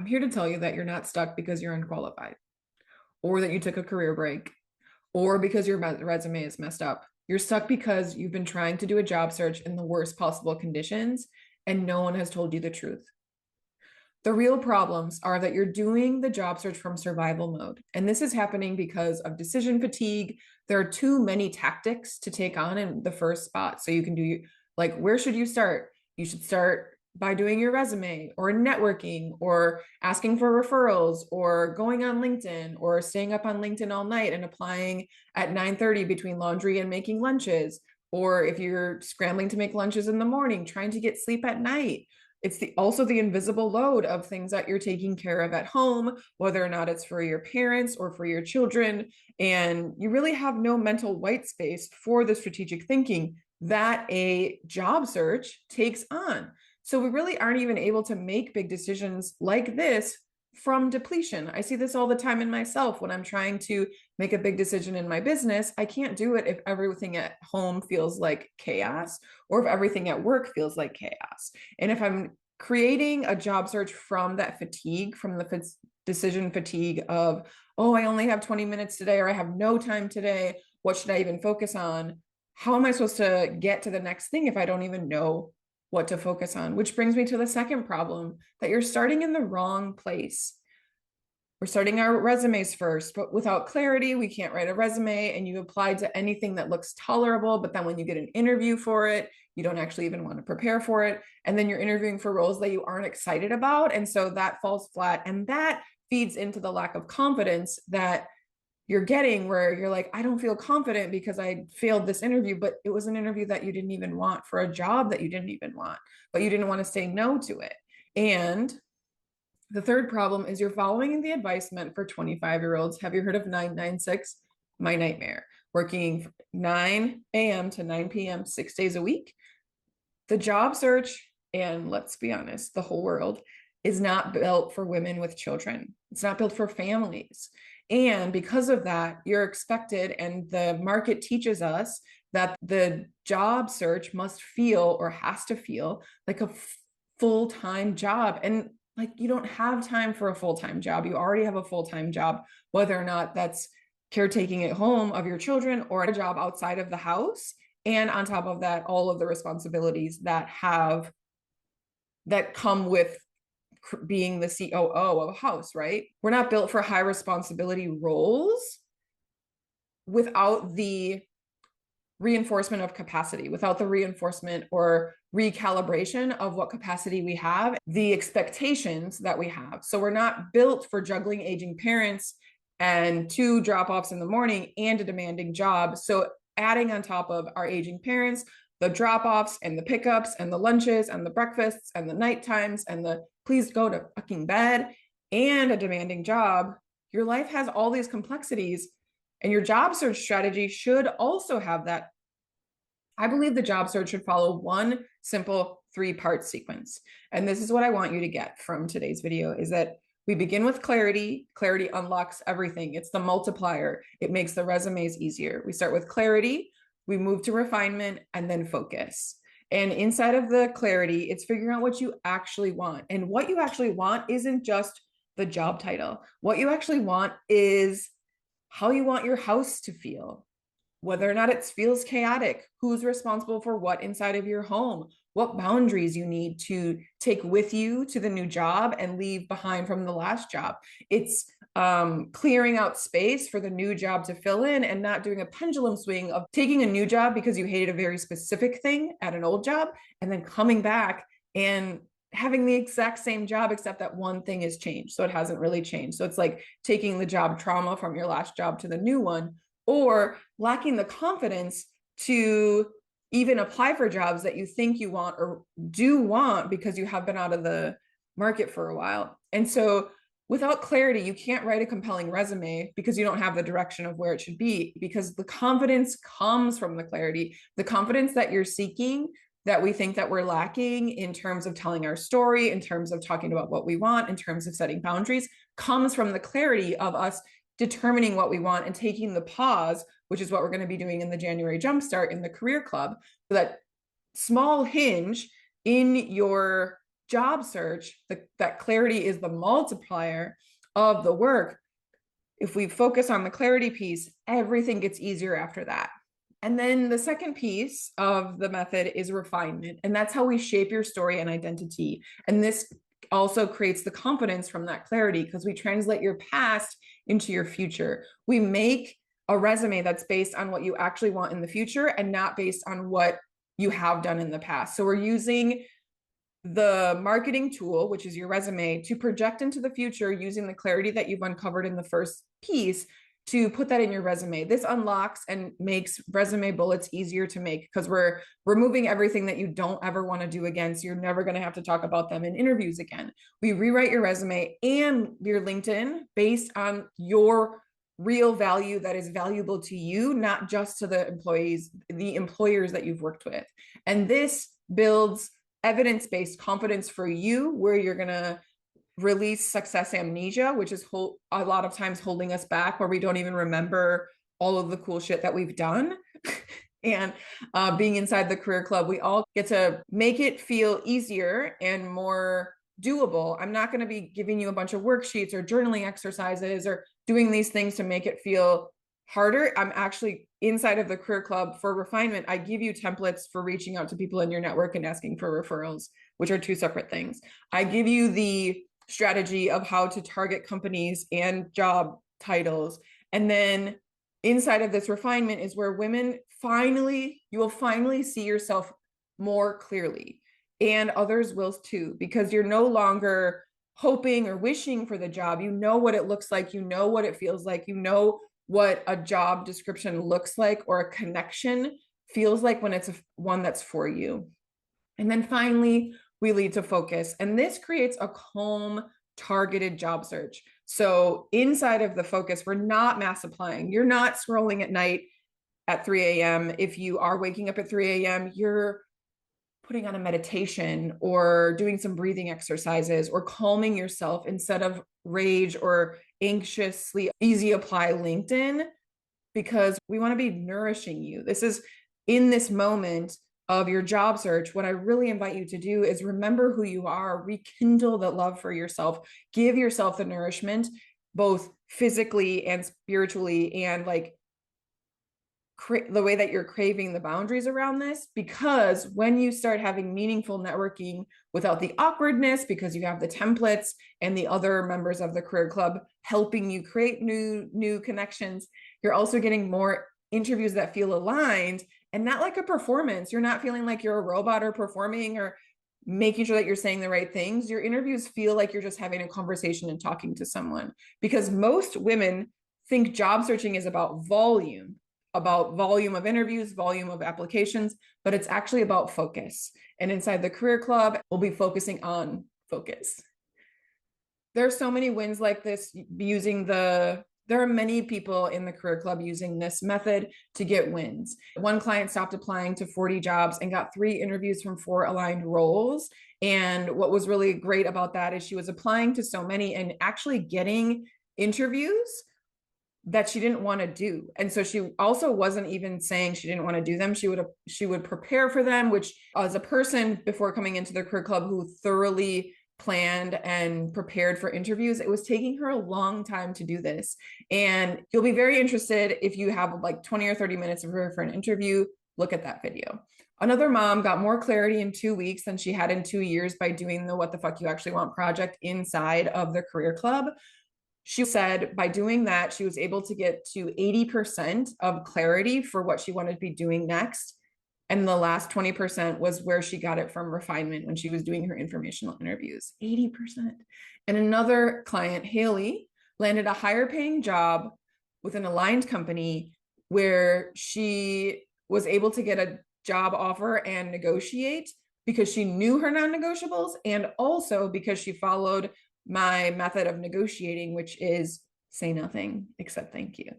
I'm here to tell you that you're not stuck because you're unqualified or that you took a career break or because your resume is messed up. You're stuck because you've been trying to do a job search in the worst possible conditions and no one has told you the truth. The real problems are that you're doing the job search from survival mode. And this is happening because of decision fatigue. There are too many tactics to take on in the first spot. So you can do, like, where should you start? You should start by doing your resume or networking or asking for referrals or going on LinkedIn or staying up on LinkedIn all night and applying at 9:30 between laundry and making lunches. Or if you're scrambling to make lunches in the morning, trying to get sleep at night. It's also the invisible load of things that you're taking care of at home, whether or not it's for your parents or for your children. And you really have no mental white space for the strategic thinking that a job search takes on. So we really aren't even able to make big decisions like this from depletion. I see this all the time in myself when I'm trying to make a big decision in my business. I can't do it if everything at home feels like chaos or if everything at work feels like chaos. And if I'm creating a job search from that fatigue, from the decision fatigue of, oh, I only have 20 minutes today, or I have no time today, what should I even focus on? How am I supposed to get to the next thing if I don't even know what to focus on? Which brings me to the second problem, that you're starting in the wrong place. We're starting our resumes first, but without clarity, we can't write a resume, and you apply to anything that looks tolerable. But then when you get an interview for it, you don't actually even want to prepare for it. And then you're interviewing for roles that you aren't excited about. And so that falls flat. And that feeds into the lack of confidence that you're getting, where you're like, I don't feel confident because I failed this interview, but it was an interview that you didn't even want, for a job that you didn't even want, but you didn't want to say no to it. And the third problem is you're following the advice meant for 25-year-olds. Have you heard of 996? My nightmare. Working 9 a.m. to 9 p.m. 6 days a week. The job search, and let's be honest, the whole world is not built for women with children. It's not built for families. And because of that, you're expected, and the market teaches us that the job search must feel, or has to feel, like a full-time job. And like, you don't have time for a full-time job. You already have a full-time job, whether or not that's caretaking at home of your children or a job outside of the house. And on top of that, all of the responsibilities that come with being the COO of a house, right? We're not built for high responsibility roles without the reinforcement of capacity, without the reinforcement or recalibration of what capacity we have, the expectations that we have. So we're not built for juggling aging parents and 2 drop-offs in the morning and a demanding job. So adding on top of our aging parents, the drop-offs and the pickups and the lunches and the breakfasts and the night times and the please go to fucking bed and a demanding job, your life has all these complexities, and your job search strategy should also have that. I believe the job search should follow one simple 3-part sequence. And this is what I want you to get from today's video, is that we begin with clarity. Clarity unlocks everything. It's the multiplier. It makes the resumes easier. We start with clarity, we move to refinement, and then focus. And inside of the clarity, it's figuring out what you actually want. And what you actually want isn't just the job title. What you actually want is how you want your house to feel, whether or not it feels chaotic, who's responsible for what inside of your home, what boundaries you need to take with you to the new job and leave behind from the last job. It's clearing out space for the new job to fill in, and not doing a pendulum swing of taking a new job because you hated a very specific thing at an old job and then coming back and having the exact same job, except that one thing has changed. So it hasn't really changed. So it's like taking the job trauma from your last job to the new one, or lacking the confidence to even apply for jobs that you think you want or do want because you have been out of the market for a while. And so without clarity, you can't write a compelling resume because you don't have the direction of where it should be, because the confidence comes from the clarity, the confidence that you're seeking, that we think that we're lacking in terms of telling our story, in terms of talking about what we want, in terms of setting boundaries, comes from the clarity of us determining what we want and taking the pause, which is what we're going to be doing in the January Jumpstart in the Career Club. So that small hinge in your job search, that clarity is the multiplier of the work. If we focus on the clarity piece, everything gets easier after that. And then the second piece of the method is refinement. And that's how we shape your story and identity. And this also creates the confidence from that clarity because we translate your past into your future. We make a resume that's based on what you actually want in the future and not based on what you have done in the past. So we're using the marketing tool, which is your resume, to project into the future using the clarity that you've uncovered in the first piece to put that in your resume. This unlocks and makes resume bullets easier to make because we're removing everything that you don't ever want to do again. So you're never going to have to talk about them in interviews again. We rewrite your resume and your LinkedIn based on your real value that is valuable to you, not just to the employees, the employers that you've worked with. And this builds evidence-based confidence for you, where you're going to release success amnesia, which is a lot of times holding us back, where we don't even remember all of the cool shit that we've done. And being inside the career club, we all get to make it feel easier and more doable. I'm not going to be giving you a bunch of worksheets or journaling exercises or doing these things to make it feel harder. I'm actually inside of the career club for refinement. I give you templates for reaching out to people in your network and asking for referrals, which are two separate things. I give you the strategy of how to target companies and job titles. And then inside of this refinement is where you will finally see yourself more clearly, and others will too, because you're no longer hoping or wishing for the job. You know what it looks like. You know what it feels like. You know what a job description looks like or a connection feels like when it's one that's for you. And then finally, we lead to focus. And this creates a calm, targeted job search. So inside of the focus, we're not mass applying. You're not scrolling at night at 3 a.m. If you are waking up at 3 a.m., you're putting on a meditation or doing some breathing exercises or calming yourself instead of rage or anxiously easy apply LinkedIn, because we want to be nourishing you. This is in this moment of your job search. What I really invite you to do is remember who you are, rekindle the love for yourself, give yourself the nourishment, both physically and spiritually, and like the way that you're craving the boundaries around this. Because when you start having meaningful networking without the awkwardness, because you have the templates and the other members of the career club helping you create new connections, you're also getting more interviews that feel aligned and not like a performance. You're not feeling like you're a robot or performing or making sure that you're saying the right things. Your interviews feel like you're just having a conversation and talking to someone, because most women think job searching is about volume of interviews, volume of applications, but it's actually about focus. And inside the career club, we'll be focusing on focus. There are so many wins like this there are many people in the career club using this method to get wins. One client stopped applying to 40 jobs and got 3 interviews from 4 aligned roles. And what was really great about that is she was applying to so many and actually getting interviews that she didn't want to do. And so she also wasn't even saying she didn't want to do them. She would prepare for them, which, as a person before coming into the career club who thoroughly planned and prepared for interviews, it was taking her a long time to do this. And you'll be very interested if you have like 20 or 30 minutes of her for an interview. Look at that video. Another mom got more clarity in 2 weeks than she had in 2 years by doing the What the Fuck You Actually Want project inside of the career club. She said by doing that, she was able to get to 80% of clarity for what she wanted to be doing next. And the last 20% was where she got it from refinement when she was doing her informational interviews. 80%. And another client, Haley, landed a higher paying job with an aligned company where she was able to get a job offer and negotiate because she knew her non-negotiables, and also because she followed my method of negotiating, which is say nothing except thank you.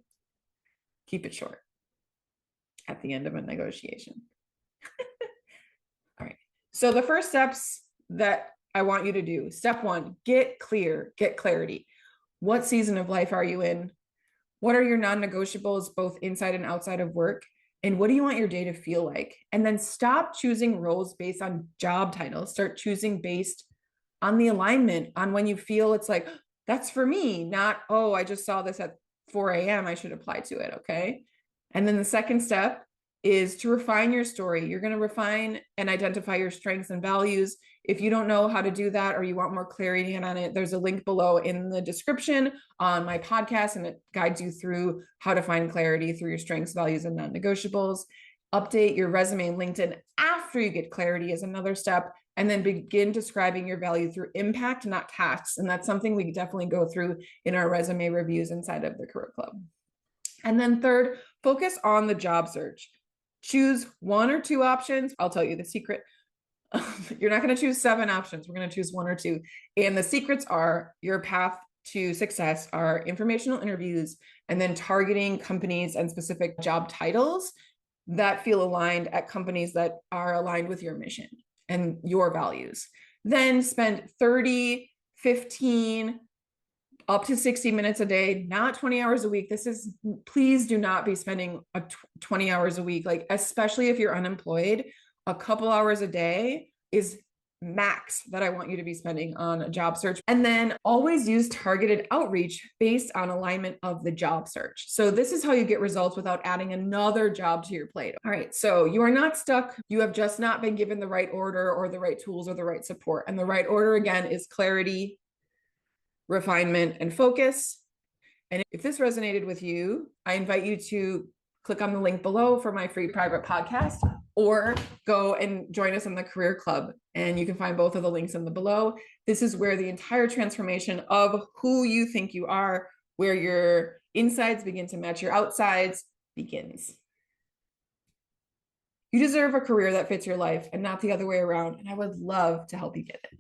Keep it short at the end of a negotiation. All right. So the first steps that I want you to do, step 1, get clear, get clarity. What season of life are you in? What are your non-negotiables, both inside and outside of work? And what do you want your day to feel like? And then stop choosing roles based on job titles. Start choosing based on the alignment, on when you feel it's like, that's for me, not, oh, I just saw this at 4 a.m. I should apply to it. Okay. And then the second step is to refine your story. You're going to refine and identify your strengths and values. If you don't know how to do that or you want more clarity on it, there's a link below in the description on my podcast, and it guides you through how to find clarity through your strengths, values, and non-negotiables. Update your resume and LinkedIn after you get clarity is another step. And then begin describing your value through impact, not tasks. And that's something we definitely go through in our resume reviews inside of the Career Club. And then third, focus on the job search. Choose one or two options. I'll tell you the secret. You're not going to choose 7 options. We're going to choose 1 or 2. And the secrets are your path to success are informational interviews and then targeting companies and specific job titles that feel aligned at companies that are aligned with your mission and your values. Then spend 30, 15, up to 60 minutes a day, not 20 hours a week. Please do not be spending 20 hours a week. Like, especially if you're unemployed, a couple hours a day is max that I want you to be spending on a job search. And then always use targeted outreach based on alignment of the job search. So this is how you get results without adding another job to your plate. All right, so you are not stuck. You have just not been given the right order or the right tools or the right support. And the right order, again, is clarity, refinement, and focus. And if this resonated with you, I invite you to click on the link below for my free private podcast, or go and join us in the Career Club. And you can find both of the links in the below. This is where the entire transformation of who you think you are, where your insides begin to match your outsides, begins. You deserve a career that fits your life and not the other way around. And I would love to help you get it.